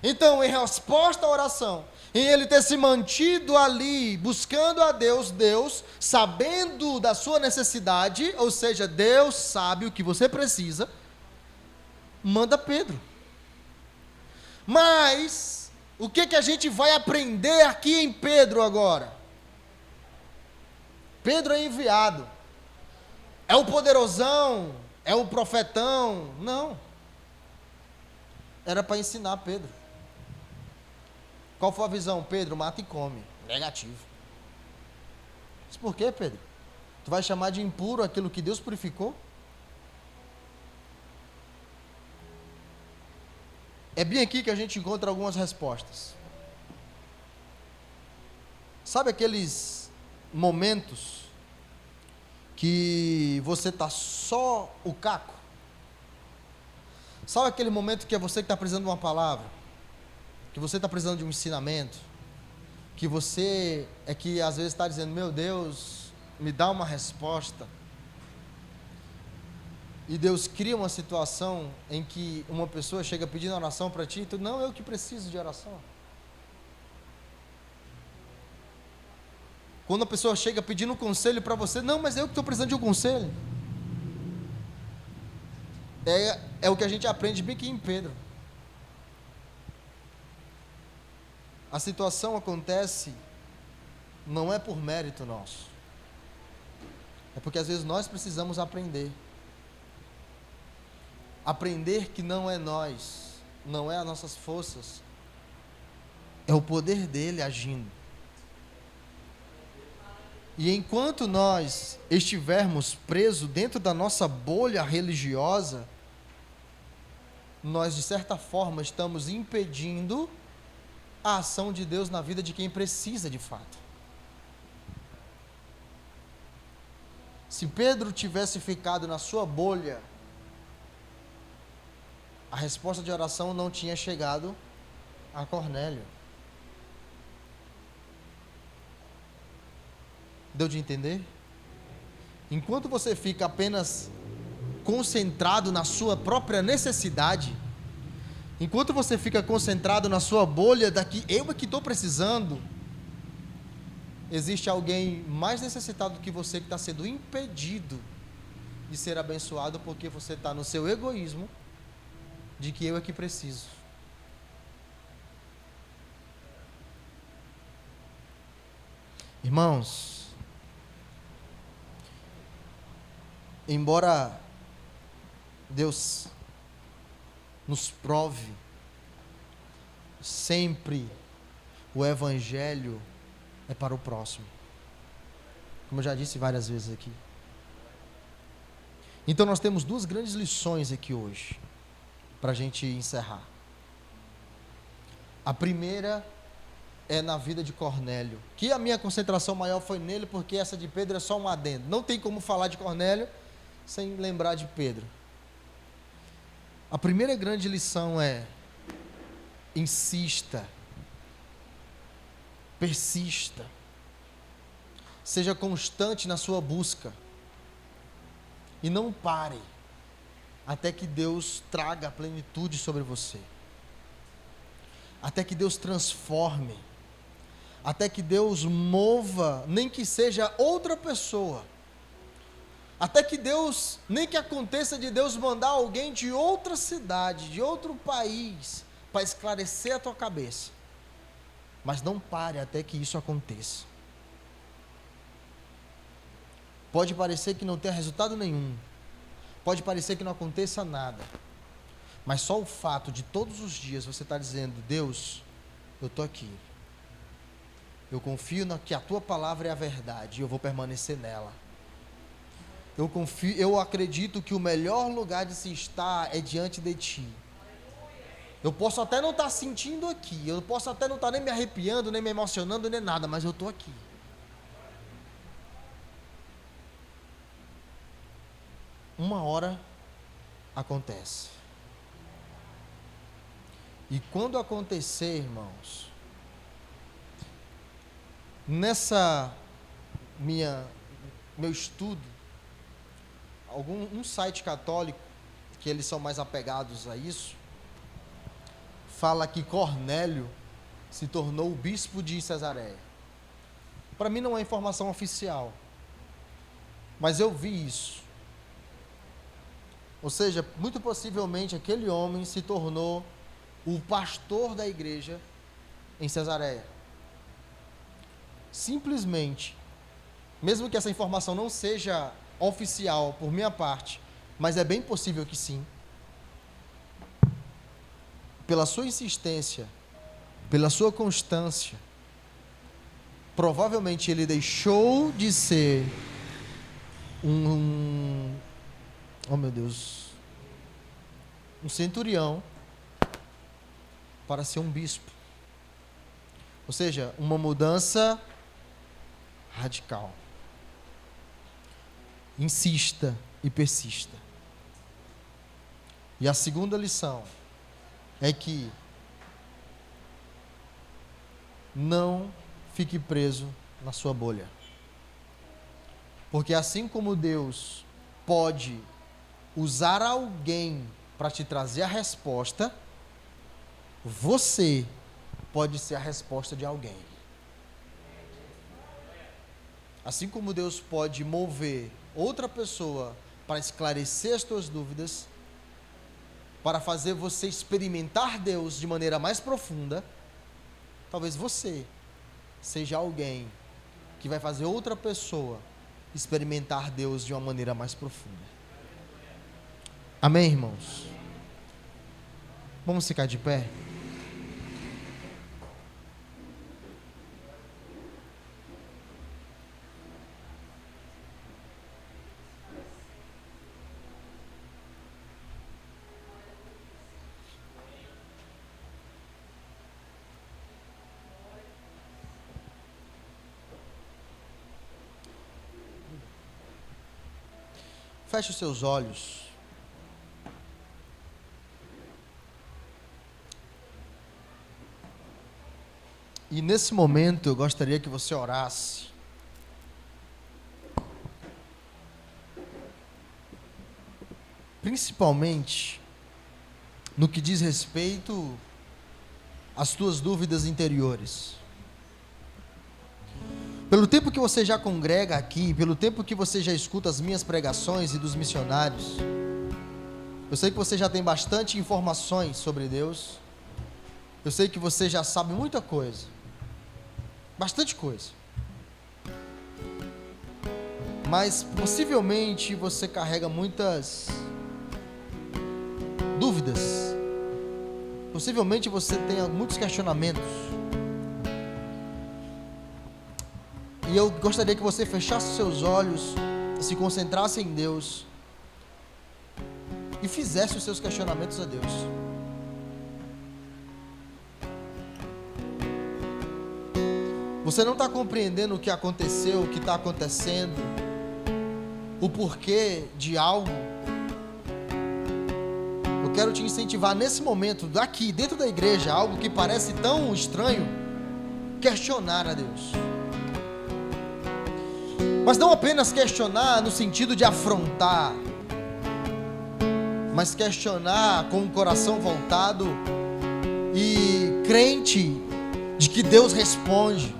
Então, em resposta à oração, em ele ter se mantido ali, buscando a Deus, Deus, sabendo da sua necessidade, ou seja, Deus sabe o que você precisa, manda Pedro. Mas, o que a gente vai aprender aqui em Pedro agora? Pedro é enviado. É o poderosão? É o profetão? Não. Era para ensinar Pedro. Qual foi a visão? Pedro, mata e come. Negativo. Mas por quê, Pedro? Tu vai chamar de impuro aquilo que Deus purificou? É bem aqui que a gente encontra algumas respostas. Sabe aqueles momentos que você está só o caco? Sabe aquele momento que é você que está precisando de uma palavra? Que você está precisando de um ensinamento? Que você é que às vezes está dizendo, meu Deus, me dá uma resposta. E Deus cria uma situação em que uma pessoa chega pedindo oração para ti, e tu, não, eu que preciso de oração. Quando a pessoa chega pedindo um conselho para você, não, mas eu que estou precisando de um conselho. É o que a gente aprende bem aqui em Pedro. A situação acontece, não é por mérito nosso. É porque às vezes nós precisamos aprender. Aprender que não é nós, não é as nossas forças, é o poder dele agindo. E enquanto nós estivermos presos dentro da nossa bolha religiosa, nós de certa forma estamos impedindo a ação de Deus na vida de quem precisa de fato. Se Pedro tivesse ficado na sua bolha, a resposta de oração não tinha chegado a Cornélio. Deu de entender? Enquanto você fica apenas concentrado na sua própria necessidade, enquanto você fica concentrado na sua bolha daqui, eu é que estou precisando, existe alguém mais necessitado que você que está sendo impedido de ser abençoado porque você está no seu egoísmo de que eu é que preciso. Irmãos, embora Deus nos prove sempre, o evangelho é para o próximo, como eu já disse várias vezes aqui. Então nós temos duas grandes lições aqui hoje, para a gente encerrar. A primeira é na vida de Cornélio, que a minha concentração maior foi nele, porque essa de Pedro é só um adendo. Não tem como falar de Cornélio sem lembrar de Pedro. A primeira grande lição é: insista, persista, seja constante na sua busca e não pare até que Deus traga a plenitude sobre você, até que Deus transforme, até que Deus mova, nem que seja outra pessoa, até que Deus, nem que aconteça de Deus mandar alguém de outra cidade, de outro país, para esclarecer a tua cabeça. Mas não pare até que isso aconteça. Pode parecer que não tenha resultado nenhum, pode parecer que não aconteça nada, mas só o fato de todos os dias você estar dizendo: Deus, eu estou aqui, eu confio que a tua palavra é a verdade e eu vou permanecer nela. Eu acredito que o melhor lugar de se estar é diante de ti. Eu posso até não estar sentindo aqui, eu posso até não estar nem me arrepiando, nem me emocionando, nem nada, mas eu estou aqui. Uma hora acontece. E quando acontecer, irmãos, nessa meu estudo, um site católico, que eles são mais apegados a isso, fala que Cornélio se tornou o bispo de Cesareia. Para mim não é informação oficial, mas eu vi isso. Ou seja, muito possivelmente aquele homem se tornou o pastor da igreja em Cesareia. Simplesmente, mesmo que essa informação não seja oficial por minha parte, mas é bem possível que sim, pela sua insistência, pela sua constância, provavelmente ele deixou de ser um centurião para ser um bispo. Ou seja, uma mudança radical. Insista e persista. E a segunda lição é que não fique preso na sua bolha. Porque assim como Deus pode usar alguém para te trazer a resposta, você pode ser a resposta de alguém. Assim como Deus pode mover outra pessoa para esclarecer as tuas dúvidas, para fazer você experimentar Deus de maneira mais profunda, talvez você seja alguém que vai fazer outra pessoa experimentar Deus de uma maneira mais profunda. Amém, irmãos? Vamos ficar de pé? Feche os seus olhos. E nesse momento eu gostaria que você orasse. Principalmente no que diz respeito às tuas dúvidas interiores. pelo tempo que você já congrega aqui, pelo tempo que você já escuta as minhas pregações e dos missionários, eu sei que você já tem bastante informações sobre Deus. Eu sei que você já sabe muita coisa. Bastante coisa. Mas possivelmente você carrega muitas dúvidas. Possivelmente você tenha muitos questionamentos. E eu gostaria que você fechasse seus olhos, se concentrasse em Deus e fizesse os seus questionamentos a Deus. Você não está compreendendo o que aconteceu, o que está acontecendo, o porquê de algo. Eu quero te incentivar nesse momento, aqui dentro da igreja, algo que parece tão estranho, questionar a Deus. Mas não apenas questionar no sentido de afrontar, mas questionar com o coração voltado e crente de que Deus responde.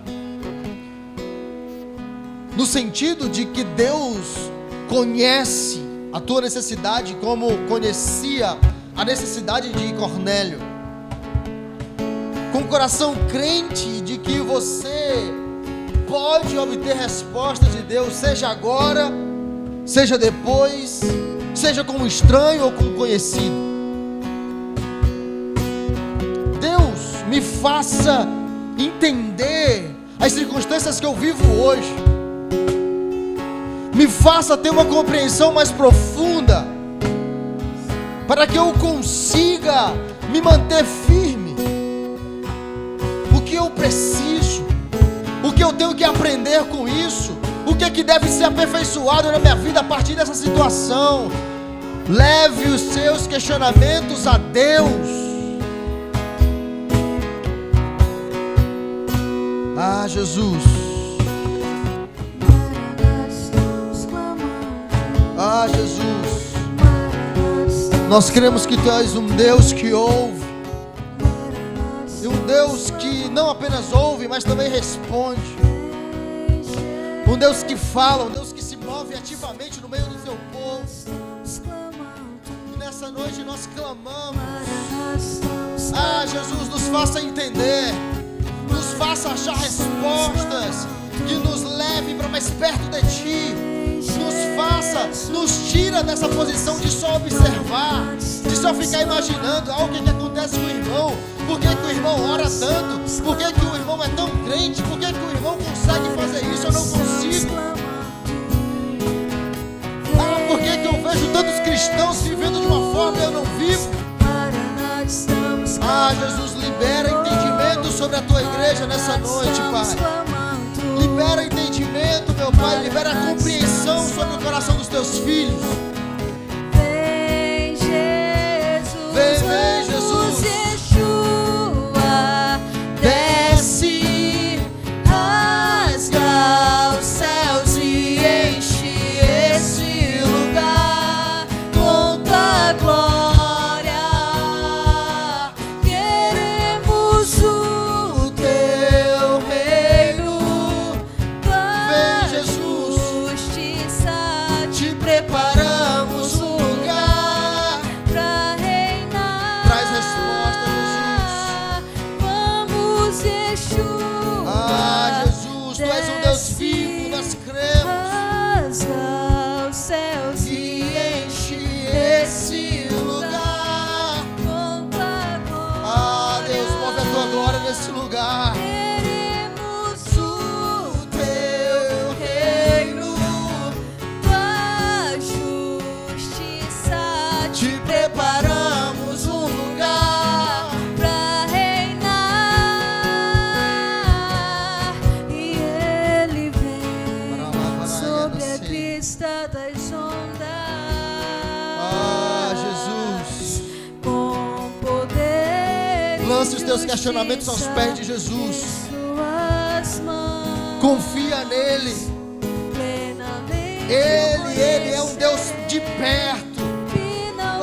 No sentido de que Deus conhece a tua necessidade como conhecia a necessidade de Cornélio. Com o coração crente de que você pode obter respostas de Deus, seja agora, seja depois, seja como estranho ou como conhecido. Deus, me faça entender as circunstâncias que eu vivo hoje. Me faça ter uma compreensão mais profunda, para que eu consiga me manter firme. O que eu preciso, o que eu tenho que aprender com isso, o que é que deve ser aperfeiçoado na minha vida a partir dessa situação. Leve os seus questionamentos a Deus. Ah, Jesus. Ah, Jesus. Nós cremos que Tu és um Deus que ouve, e um Deus que não apenas ouve, mas também responde. Um Deus que fala, um Deus que se move ativamente no meio do Seu povo. E nessa noite nós clamamos. Ah, Jesus, nos faça entender, nos faça achar respostas que nos leve para mais perto de Ti. Nos tira dessa posição de só observar, de só ficar imaginando o que acontece com o irmão, por que o irmão ora tanto, por que o irmão é tão crente, por que o irmão consegue fazer isso, eu não consigo. Por que eu vejo tantos cristãos vivendo de uma forma e eu não vivo? Ah, Jesus, libera entendimento sobre a Tua igreja nessa noite, Pai. Libera entendimento, meu Pai. Libera compreensão sobre o coração dos Teus filhos. Vem, Jesus. Vem, Jesus. Yeshua, desce, rasga os céus e enche esse lugar com Tua glória. Queremos o Teu reino. Preparamos um lugar pra reinar. Traz resposta, Jesus. Vamos, Yeshua. Ah, Jesus, Tu és um Deus vivo, nós cremos. Rasga os céus E enche esse lugar. com Tua glória. Ah, Deus, move a Tua glória nesse lugar. Queremos o Teu reino. Tua justiça. Te preparamos um lugar. Pra reinar, e Ele vem sobre a crista das ondas. Ah, Jesus. Com poder. Lance os teus questionamentos aos pés de Jesus. Suas mãos. Confia nele. Plenamente. Ele é um Deus de perto.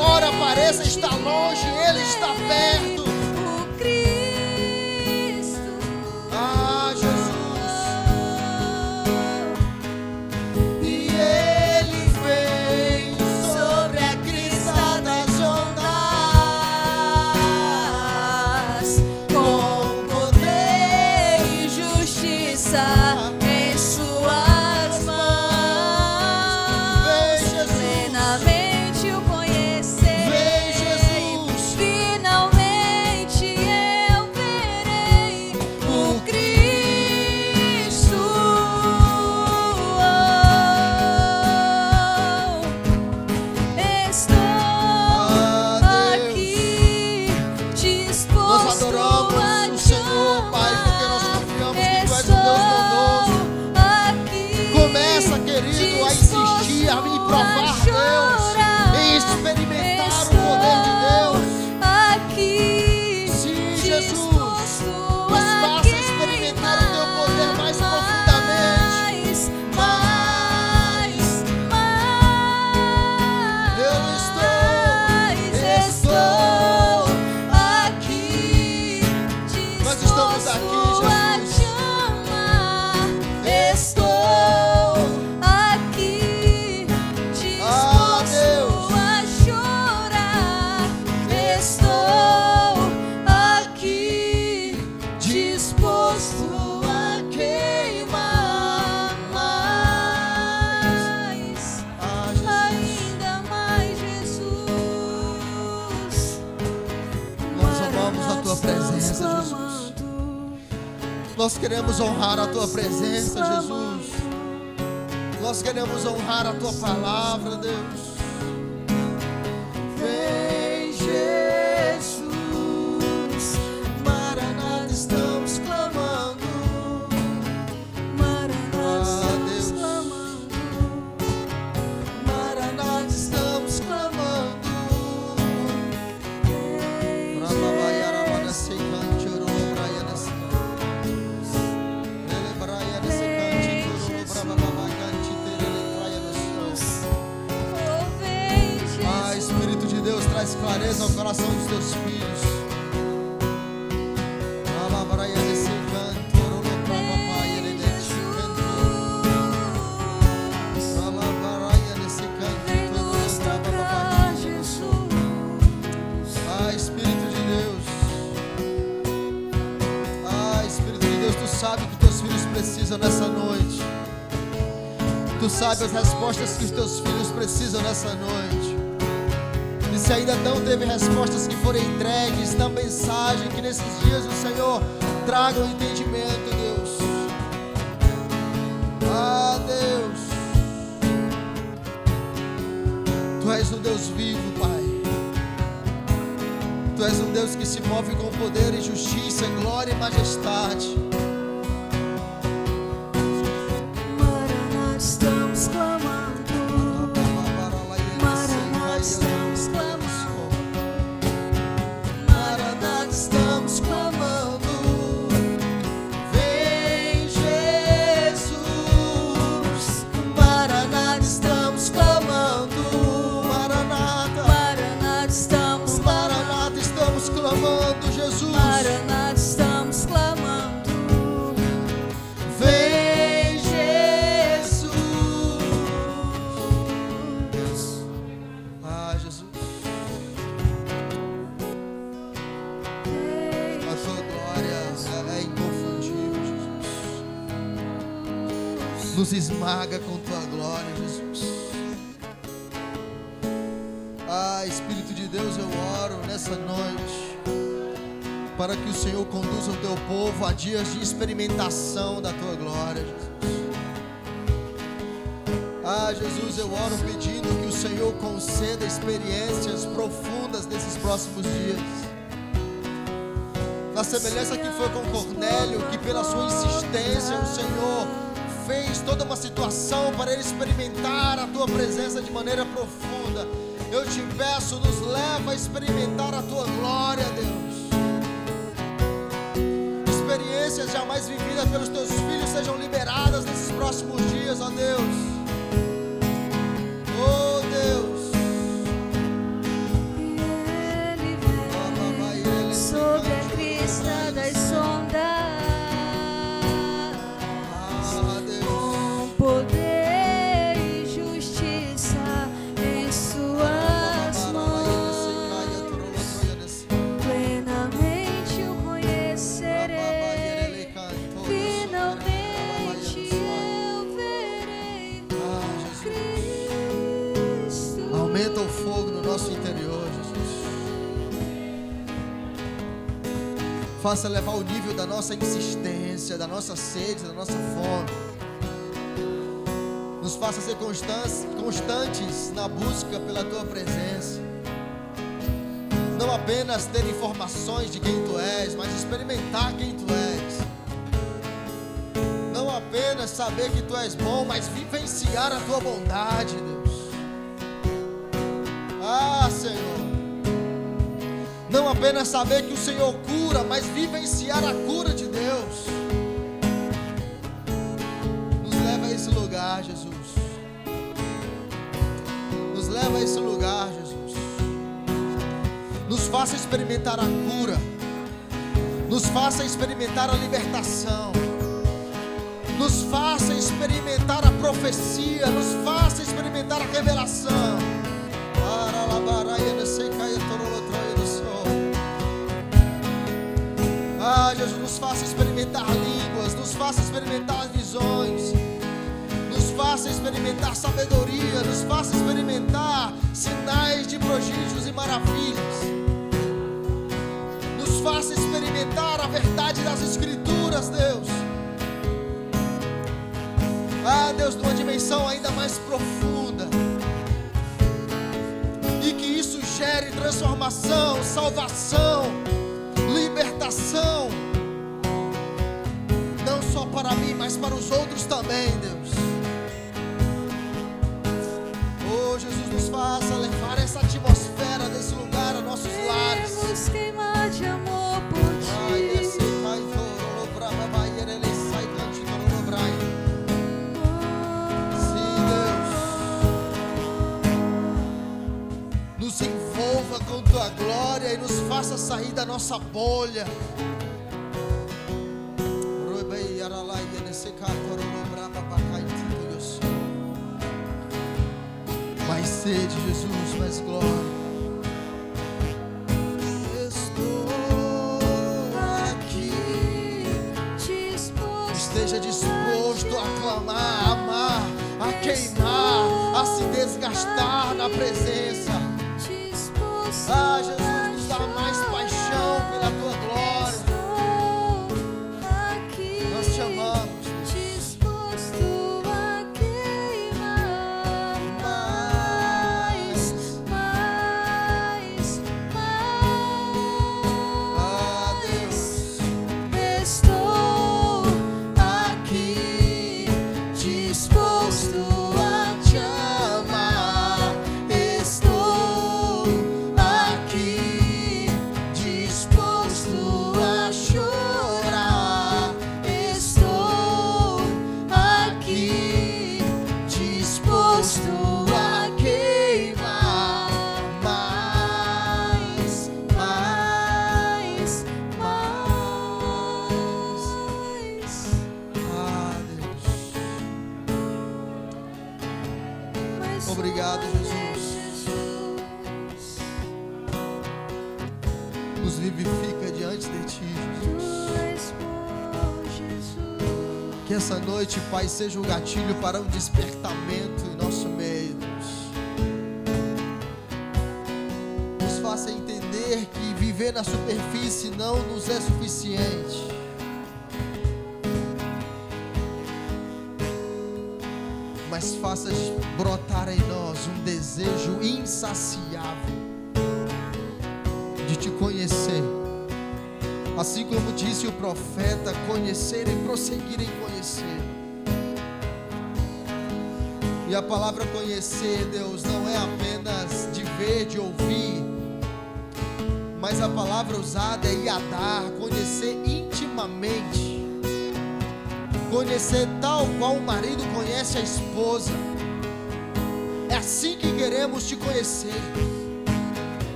Ora pareça estar longe, Ele está perto. O Cristo. Ah, Jesus. Jesus, nos faça experimentar o teu poder mais profundamente. Eu estou aqui. Nós estamos aqui, Jesus. Estou aqui, disposto Deus. a chorar. Estou aqui, disposto a queimar mais, ainda mais, Jesus. Nós amamos a tua presença, Jesus. Nós queremos honrar a tua presença, Jesus. Nós queremos honrar a tua palavra, Deus. Vem, Jesus. Maranata, estamos clamando. Maranata, Deus. Maranata, estamos clamando. Espírito de Deus, traz clareza ao coração dos teus filhos. Espírito de Deus. Espírito de Deus, tu sabe o que teus filhos precisam nessa noite. Tu sabe as respostas que os teus filhos precisam nessa noite. E se ainda não teve respostas que forem entregues na mensagem, que nesses dias o Senhor traga o entendimento, Deus. Deus. Tu és um Deus vivo, Pai. Tu és um Deus que se move com poder e justiça, glória e majestade. Maranata, estamos clamando. Maranata, estamos clamando. Maranata, estamos clamando. Vem, Jesus. Maranata, estamos clamando. Maranata, Maranata, estamos clamando. Maranata, estamos clamando, Jesus. Maranata, estamos clamando. Vem, Jesus. Jesus. A tua glória é inconfundível, Jesus. Nos esmaga com tua glória, Jesus. Espírito de Deus, eu oro nessa noite para que o Senhor conduza o teu povo a dias de experimentação da tua glória, Jesus. Jesus, eu oro pedindo que o Senhor conceda experiências profundas nesses próximos dias. Na semelhança que foi com Cornélio, que pela sua insistência o Senhor fez toda uma situação para ele experimentar a tua presença de maneira profunda. Eu te peço, nos leva a experimentar a tua glória, Deus. Experiências jamais vividas pelos teus filhos sejam liberadas nesses próximos dias, ó Deus. Oh Deus. Ele vem sobre a crista das ondas. Com poder e justiça em suas mãos, plenamente o conhecerei. Finalmente eu verei Cristo. Aumenta o fogo no nosso interior, Jesus. Faça levar o nível da nossa insistência, da nossa sede, da nossa fome. Nos faça ser constantes na busca pela tua presença. Não apenas ter informações de quem tu és, mas experimentar quem tu és. Não apenas saber que tu és bom, mas vivenciar a tua bondade, Deus. Senhor, Não apenas saber que o Senhor cura, mas vivenciar a cura de Deus. Nos leva a esse lugar, Jesus. Nos leva a esse lugar, Jesus. Nos faça experimentar a cura. Nos faça experimentar a libertação. Nos faça experimentar a profecia. Nos faça experimentar a revelação. Ah, Jesus, nos faça experimentar línguas. Nos faça experimentar visões. Nos faça experimentar sabedoria. Nos faça experimentar sinais de prodígios e maravilhas. Nos faça experimentar a verdade das Escrituras, Deus. Ah, Deus, numa dimensão ainda mais profunda. E que isso gere transformação, salvação, libertação. Não só para mim, mas para os outros também, Deus. Oh, Jesus, nos faça levar essa atmosfera desse lugar a nossos lares. Queremos queimar de amor por ti. Nos envolva com tua glória e nos faça sair da nossa bolha. Mais sede, Jesus, mais glória. Estou aqui disposto. Esteja disposto a clamar, a amar, a queimar, a se desgastar na presença. Ah, Jesus, nos dá mais paixão pela tua glória. Nós te amamos. Disposto a queimar mais. Ah, Deus. Estou aqui disposto a te amar. Estou aqui disposto a chorar. Estou aqui disposto a queimar mais. Ah, Deus. Obrigado, Jesus. Nos vivifica diante de ti, Jesus. Que essa noite, Pai, seja um gatilho para um despertamento em nosso meio, Deus. Nos faça entender que viver na superfície não nos é suficiente. Mas faça brotar em nós um desejo insaciável de te conhecer. Assim como disse o profeta, conhecer e prosseguir em conhecer. E a palavra conhecer, Deus, não é apenas de ver, de ouvir, mas a palavra usada é yadar, conhecer intimamente. Conhecer tal qual o marido conhece a esposa. É assim que queremos te conhecer.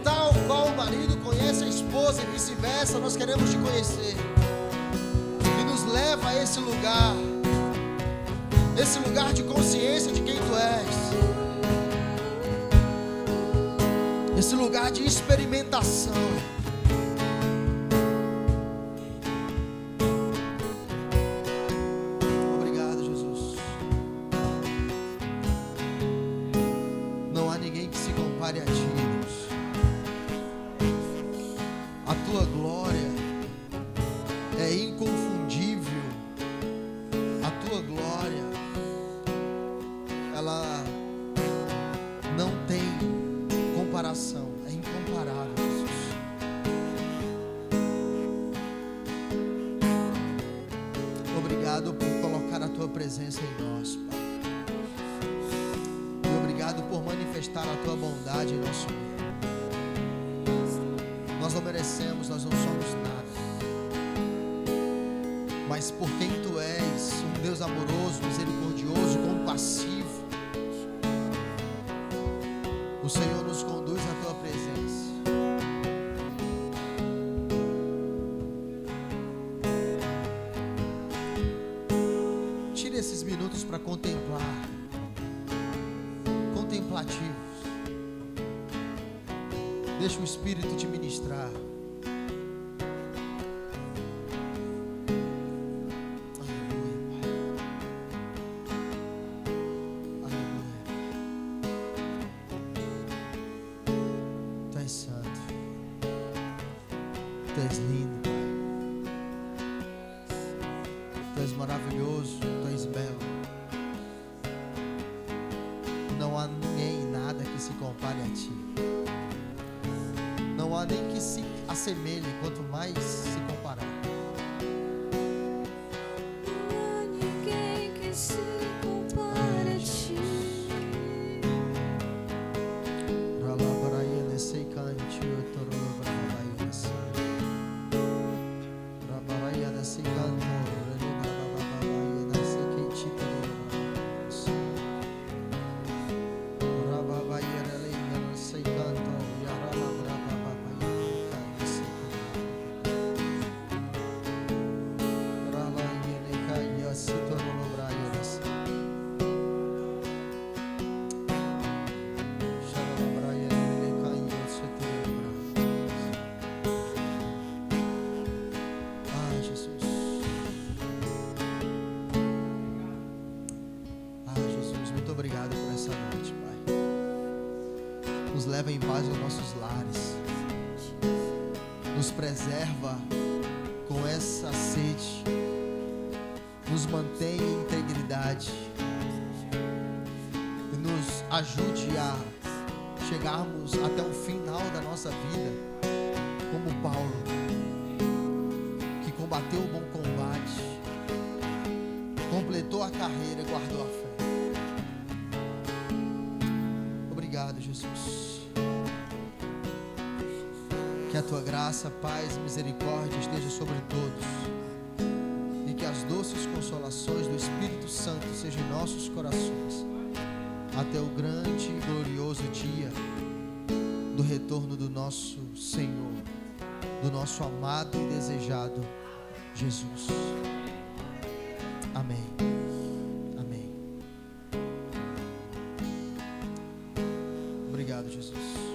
Tal qual o marido conhece a esposa e vice-versa, nós queremos te conhecer. E nos leva a esse lugar de consciência de quem tu és. Esse lugar de experimentação. Obrigado, Jesus. Não há ninguém que se compare a ti, Deus. A tua glória é inconfundível. A tua glória, ela não tem comparação, é incomparável, Jesus. Obrigado por colocar a tua presença em nós, Pai. E obrigado por manifestar a tua bondade em nosso meio. Nós não merecemos, nós não somos nada. Mas por quem Tu és, um Deus amoroso, misericordioso, compassivo, o Senhor nos conduz à Tua presença. Tire esses minutos para contemplar, contemplativos. Deixa o Espírito te ministrar. Aleluia, Pai. Aleluia. Tu és santo. Tu és lindo, Pai. Tu és maravilhoso. Tu és belo. Não há ninguém e nada que se compare a Ti. Não há nem que se assemelhe, quanto mais se comparar. Não há ninguém que se compare a Ti. Obrigado por essa noite, Pai. Nos leva em paz aos nossos lares. Nos preserva com essa sede. Nos mantém em integridade. E nos ajude a chegarmos até o final da nossa vida como Paulo, que combateu o bom combate, completou a carreira e guardou a fé. Obrigado, Jesus. Que a Tua graça, paz e misericórdia esteja sobre todos, e que as doces consolações do Espírito Santo sejam em nossos corações até o grande e glorioso dia do retorno do nosso Senhor, do nosso amado e desejado Jesus. Amém. Amém. Obrigado, Jesus.